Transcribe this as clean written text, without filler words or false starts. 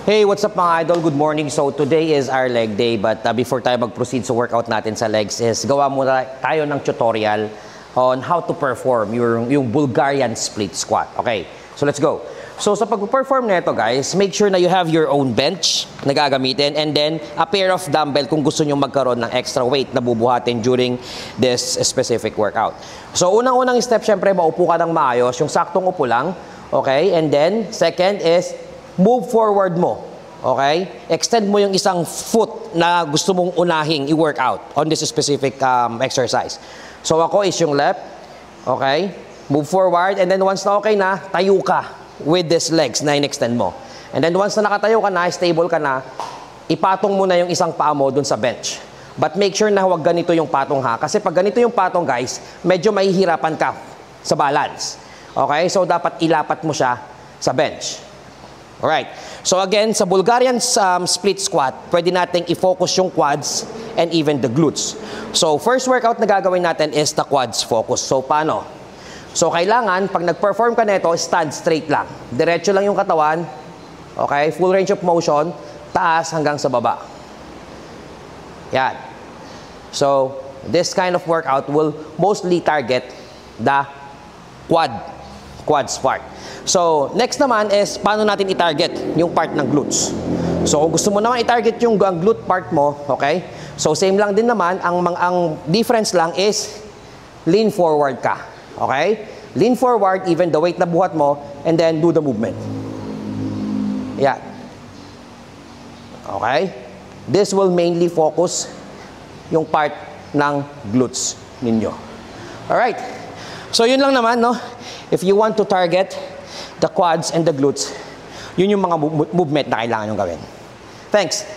Hey, what's up mga idol? Good morning. So today is our leg day, but before tayo mag-proceed sa workout natin sa legs is gawa muna tayo ng tutorial on how to perform yung Bulgarian split squat. Okay, so let's go. So sa pag-perform nito guys, make sure na you have your own bench na gagamitin and then a pair of dumbbell kung gusto nyo magkaroon ng extra weight na bubuhatin during this specific workout. So unang-unang step, syempre maupo ka ng maayos, yung saktong upo lang. Okay, and then second is move forward mo. Okay? Extend mo yung isang foot na gusto mong unahing i-work out on this specific exercise. So ako is yung left. Okay? Move forward and then once na okay na, tayo ka with these legs na in-extend mo. And then once na nakatayo ka na, stable ka na, ipatong mo na yung isang paa mo dun sa bench. But make sure na huwag ganito yung patong ha. Kasi pag ganito yung patong guys, medyo mahihirapan ka sa balance. Okay? So dapat ilapat mo siya sa bench. Alright. So again, sa Bulgarian split squat, pwede nating i-focus yung quads and even the glutes. So first workout na gagawin natin is the quads focus. So paano? So kailangan, pag nag-perform ka nito, stand straight lang. Diretso lang yung katawan. Okay? Full range of motion. Taas hanggang sa baba. Yan. So this kind of workout will mostly target the quads part. So, next naman is paano natin i-target yung part ng glutes. So, kung gusto mo naman i-target yung glute part mo, okay? So, same lang din naman. Ang difference lang is lean forward ka. Okay? Lean forward, even the weight na buhat mo, and then do the movement. Yan. Okay? This will mainly focus yung part ng glutes ninyo. Alright? So, yun lang naman, no? If you want to target the quads and the glutes, yun yung mga movement na kailangan nyo gawin. Thanks!